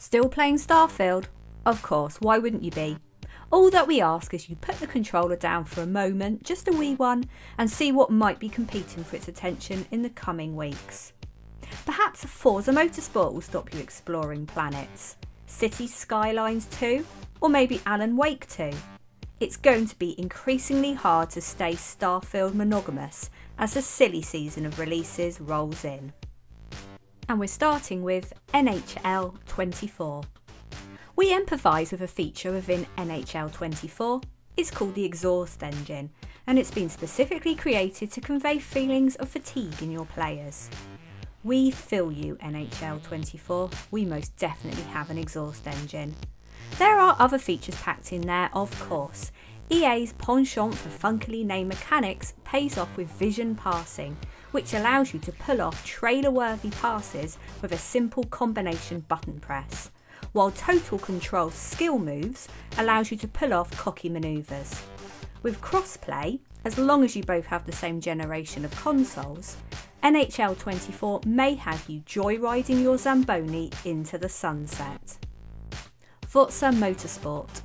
Still playing Starfield? Of course, why wouldn't you be? All that we ask is you put the controller down for a moment, just a wee one, and see what might be competing for its attention in the coming weeks. Perhaps Forza Motorsport will stop you exploring planets, Cities Skylines 2, or maybe Alan Wake 2. It's going to be increasingly hard to stay Starfield monogamous as the silly season of releases rolls in. And we're starting with NHL 24. We empathise with a feature within NHL 24. It's called the exhaust engine, and it's been specifically created to convey feelings of fatigue in your players. We feel you, NHL 24. We most definitely have an exhaust engine. There are other features packed in there, of course. EA's penchant for funkily named mechanics pays off with vision passing, which allows you to pull off trailer-worthy passes with a simple combination button press, while Total Control skill moves allows you to pull off cocky manoeuvres. With crossplay, as long as you both have the same generation of consoles, NHL 24 may have you joyriding your Zamboni into the sunset. Forza Motorsport.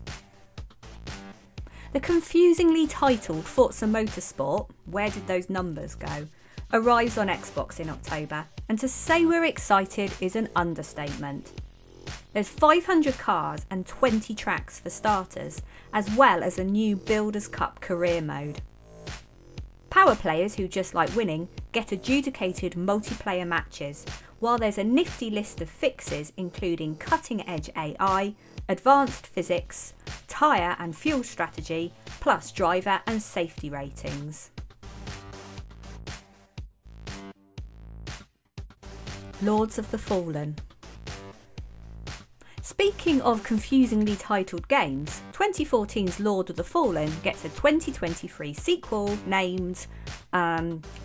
The confusingly titled Forza Motorsport, where did those numbers go, arrives on Xbox in October, and to say we're excited is an understatement. There's 500 cars and 20 tracks for starters, as well as a new Builders Cup career mode. Power players who just like winning get adjudicated multiplayer matches, while there's a nifty list of fixes including cutting-edge AI, advanced physics, tyre and fuel strategy, plus driver and safety ratings. Lords of the Fallen. Speaking of confusingly titled games, 2014's Lord of the Fallen gets a 2023 sequel named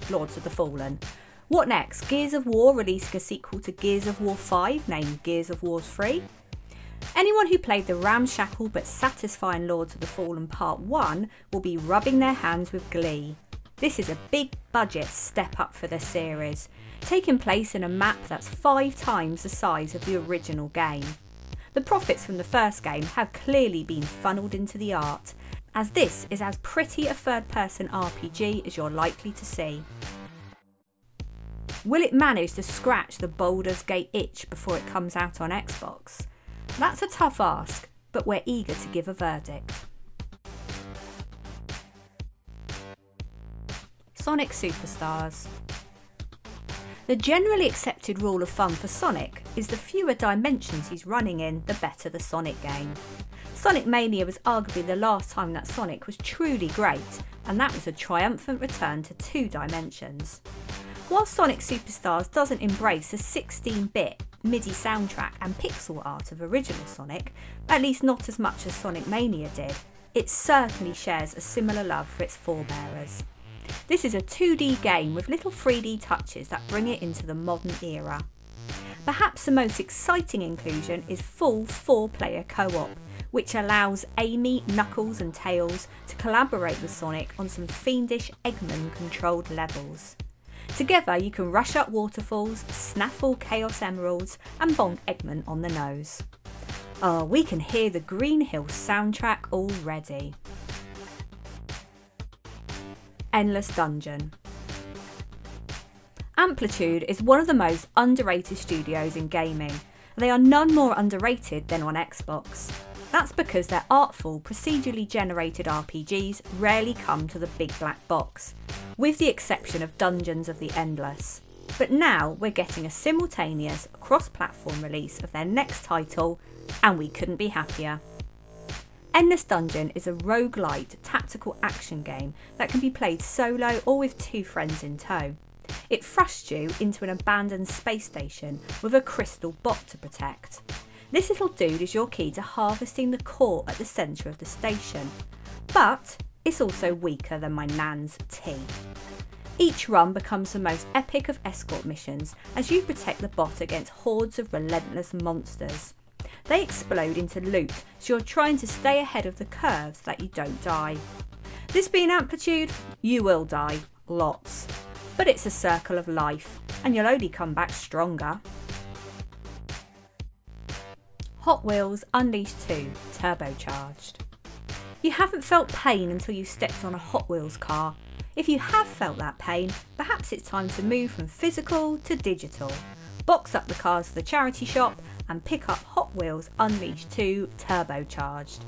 Lords of the Fallen. What next? Gears of War releasing a sequel to Gears of War 5 named Gears of War 3? Anyone who played the ramshackle but satisfying Lords of the Fallen Part 1 will be rubbing their hands with glee. This is a big budget step up for the series, taking place in a map that's 5 times the size of the original game. The profits from the first game have clearly been funneled into the art, as this is as pretty a third-person RPG as you're likely to see. Will it manage to scratch the Baldur's Gate itch before it comes out on Xbox? That's a tough ask, but we're eager to give a verdict. Sonic Superstars. The generally accepted rule of thumb for Sonic is the fewer dimensions he's running in, the better the Sonic game. Sonic Mania was arguably the last time that Sonic was truly great, and that was a triumphant return to 2 dimensions. While Sonic Superstars doesn't embrace the 16-bit MIDI soundtrack and pixel art of original Sonic, at least not as much as Sonic Mania did, it certainly shares a similar love for its forebearers. This is a 2D game with little 3D touches that bring it into the modern era. Perhaps the most exciting inclusion is full 4-player co-op, which allows Amy, Knuckles and Tails to collaborate with Sonic on some fiendish Eggman-controlled levels. Together you can rush up waterfalls, snaffle Chaos Emeralds and bonk Eggman on the nose. Oh, we can hear the Green Hill soundtrack already. Endless Dungeon. Amplitude is one of the most underrated studios in gaming. They are none more underrated than on Xbox. That's because their artful, procedurally generated RPGs rarely come to the big black box, with the exception of Dungeons of the Endless. But now we're getting a simultaneous cross-platform release of their next title, and we couldn't be happier. Endless Dungeon is a roguelite tactical action game that can be played solo or with 2 friends in tow. It thrusts you into an abandoned space station with a crystal bot to protect. This little dude is your key to harvesting the core at the centre of the station, but it's also weaker than my nan's tea. Each run becomes the most epic of escort missions as you protect the bot against hordes of relentless monsters. They explode into loot, so you're trying to stay ahead of the curve so that you don't die. This being Amplitude, you will die, lots. But it's a circle of life, and you'll only come back stronger. Hot Wheels Unleashed 2 Turbocharged. You haven't felt pain until you stepped on a Hot Wheels car. If you have felt that pain, perhaps it's time to move from physical to digital. Box up the cars for the charity shop and pick up Hot Wheels Unleashed 2 Turbocharged.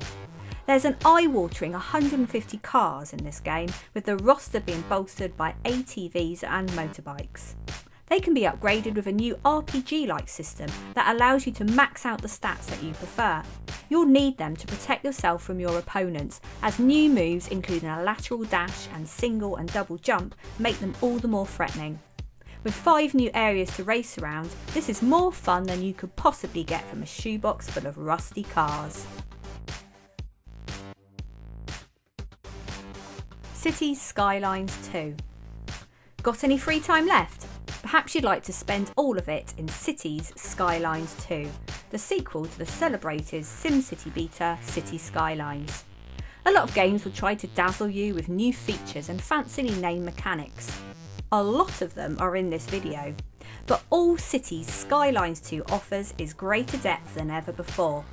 There's an eye-watering 150 cars in this game, with the roster being bolstered by ATVs and motorbikes. They can be upgraded with a new RPG-like system that allows you to max out the stats that you prefer. You'll need them to protect yourself from your opponents, as new moves including a lateral dash and single and double jump make them all the more threatening. With 5 new areas to race around, this is more fun than you could possibly get from a shoebox full of rusty cars. Cities Skylines 2. Got any free time left? Perhaps you'd like to spend all of it in Cities Skylines 2, the sequel to the celebrated SimCity beta Cities Skylines. A lot of games will try to dazzle you with new features and fancily named mechanics. A lot of them are in this video, but all Cities Skylines 2 offers is greater depth than ever before.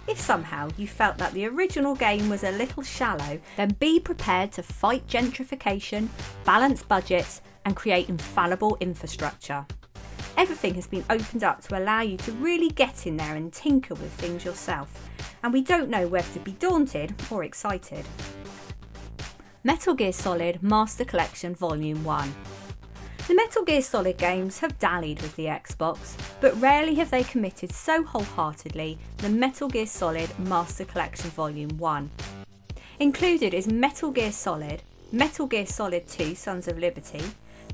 If somehow you felt that the original game was a little shallow, then be prepared to fight gentrification, balance budgets, and create infallible infrastructure. Everything has been opened up to allow you to really get in there and tinker with things yourself, and we don't know whether to be daunted or excited. Metal Gear Solid Master Collection Volume 1. The Metal Gear Solid games have dallied with the Xbox, but rarely have they committed so wholeheartedly to the Metal Gear Solid Master Collection Volume 1. Included is Metal Gear Solid 2 Sons of Liberty,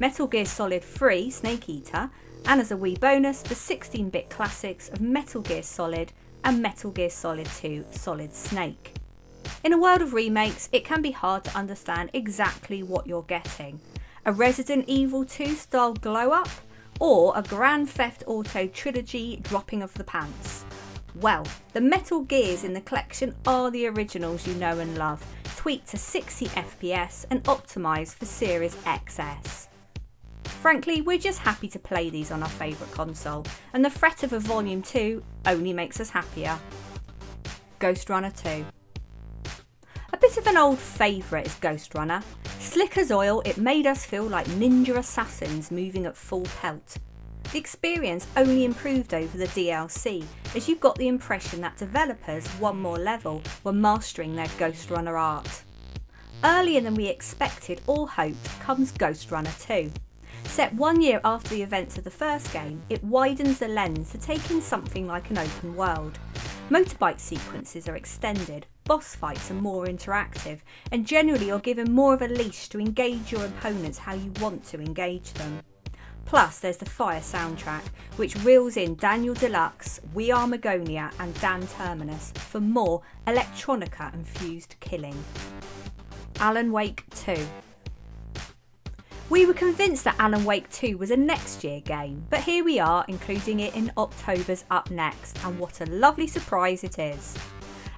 Metal Gear Solid 3 Snake Eater, and as a wee bonus, the 16-bit classics of Metal Gear Solid and Metal Gear Solid 2 Solid Snake. In a world of remakes, it can be hard to understand exactly what you're getting. A Resident Evil 2 style glow-up, or a Grand Theft Auto trilogy dropping of the pants? Well, the Metal Gears in the collection are the originals you know and love, tweaked to 60 FPS and optimised for Series XS. Frankly, we're just happy to play these on our favourite console, and the threat of a Volume 2 only makes us happier. Ghost Runner 2. A bit of an old favourite is Ghost Runner. Slick as oil, it made us feel like ninja assassins moving at full pelt. The experience only improved over the DLC, as you got the impression that developers, one more level, were mastering their Ghost Runner art. Earlier than we expected or hoped comes Ghost Runner 2. Set 1 year after the events of the first game, it widens the lens to take in something like an open world. Motorbike sequences are extended, boss fights are more interactive, and generally you're given more of a leash to engage your opponents how you want to engage them. Plus there's the fire soundtrack, which reels in Daniel Deluxe, We Are Magonia and Dan Terminus for more electronica-infused killing. Alan Wake 2. We were convinced that Alan Wake 2 was a next year game, but here we are including it in October's Up Next, and what a lovely surprise it is.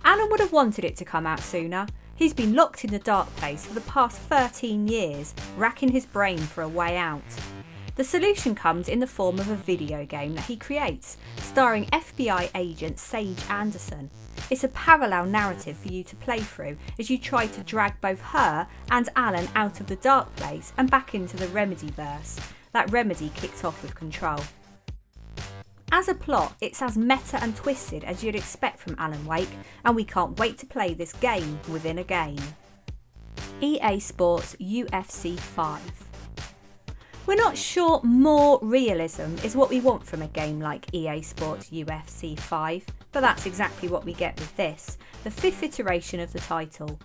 Alan would have wanted it to come out sooner. He's been locked in the dark place for the past 13 years, racking his brain for a way out. The solution comes in the form of a video game that he creates, starring FBI agent Sage Anderson. It's a parallel narrative for you to play through as you try to drag both her and Alan out of the dark place and back into the Remedy-verse that Remedy kicked off with Control. As a plot, it's as meta and twisted as you'd expect from Alan Wake, and we can't wait to play this game within a game. EA Sports UFC 5. We're not sure more realism is what we want from a game like EA Sports UFC 5, but that's exactly what we get with this, the 5th iteration of the title.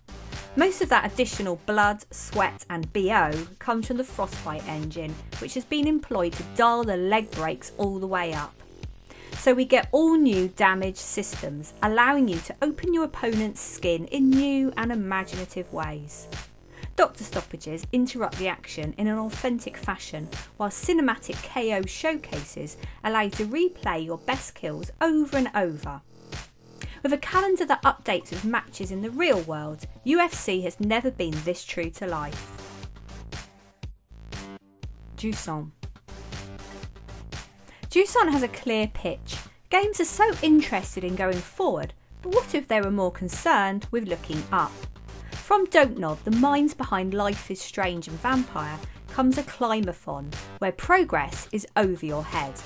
Most of that additional blood, sweat and BO comes from the Frostbite engine, which has been employed to dial the leg brakes all the way up. So we get all new damage systems, allowing you to open your opponent's skin in new and imaginative ways. Doctor stoppages interrupt the action in an authentic fashion, while cinematic KO showcases allow you to replay your best kills over and over. With a calendar that updates with matches in the real world, UFC has never been this true to life. Jusant. Jusant has a clear pitch, Games are so interested in going forward, but what if they were more concerned with looking up? From Don't Nod, the minds behind Life is Strange and Vampire, comes a Climathon, where progress is over your head.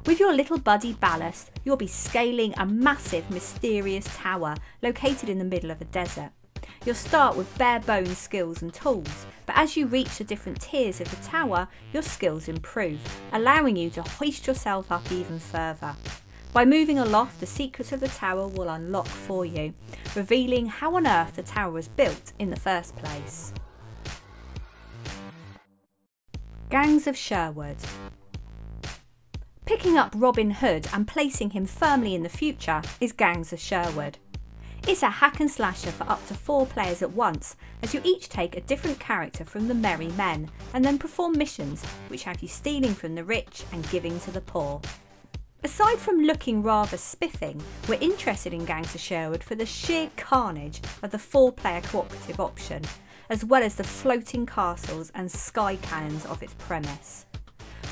With your little buddy Ballast, you'll be scaling a massive, mysterious tower located in the middle of a desert. You'll start with bare bones skills and tools, but as you reach the different tiers of the tower, your skills improve, allowing you to hoist yourself up even further. By moving aloft, the secrets of the tower will unlock for you, revealing how on earth the tower was built in the first place. Gangs of Sherwood. Picking up Robin Hood and placing him firmly in the future is Gangs of Sherwood. It's a hack and slasher for up to 4 players at once, as you each take a different character from the Merry Men and then perform missions which have you stealing from the rich and giving to the poor. Aside from looking rather spiffing, we're interested in Gangs of Sherwood for the sheer carnage of the 4-player cooperative option, as well as the floating castles and sky cannons of its premise.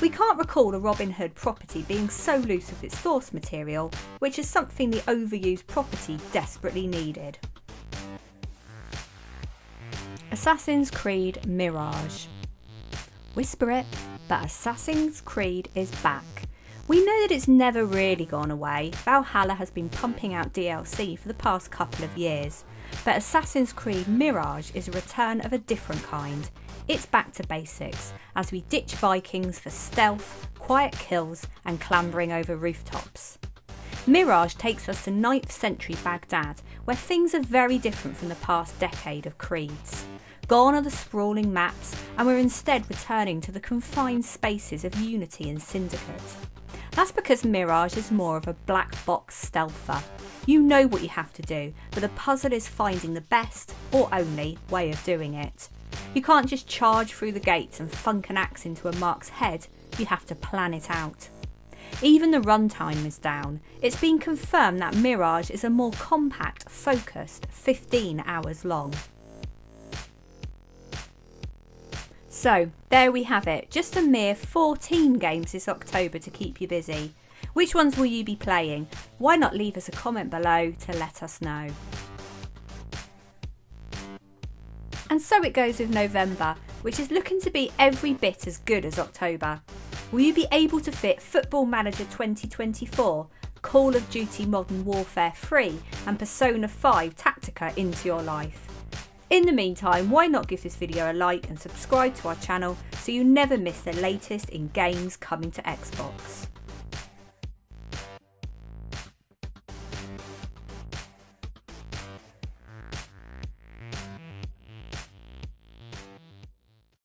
We can't recall a Robin Hood property being so loose with its source material, which is something the overused property desperately needed. Assassin's Creed Mirage. Whisper it, but Assassin's Creed is back. We know that it's never really gone away. Valhalla has been pumping out DLC for the past couple of years, but Assassin's Creed Mirage is a return of a different kind. It's back to basics, as we ditch Vikings for stealth, quiet kills and clambering over rooftops. Mirage takes us to 9th century Baghdad, where things are very different from the past decade of Creeds. Gone are the sprawling maps, and we're instead returning to the confined spaces of Unity and Syndicate. That's because Mirage is more of a black box stealther. You know what you have to do, but the puzzle is finding the best, or only, way of doing it. You can't just charge through the gates and thunk an axe into a mark's head, you have to plan it out. Even the runtime is down. It's been confirmed that Mirage is a more compact, focused 15 hours long. So, there we have it, just a mere 14 games this October to keep you busy. Which ones will you be playing? Why not leave us a comment below to let us know. And so it goes with November, which is looking to be every bit as good as October. Will you be able to fit Football Manager 2024, Call of Duty Modern Warfare 3 and Persona 5 Tactica into your life? In the meantime, why not give this video a like and subscribe to our channel so you never miss the latest in games coming to Xbox.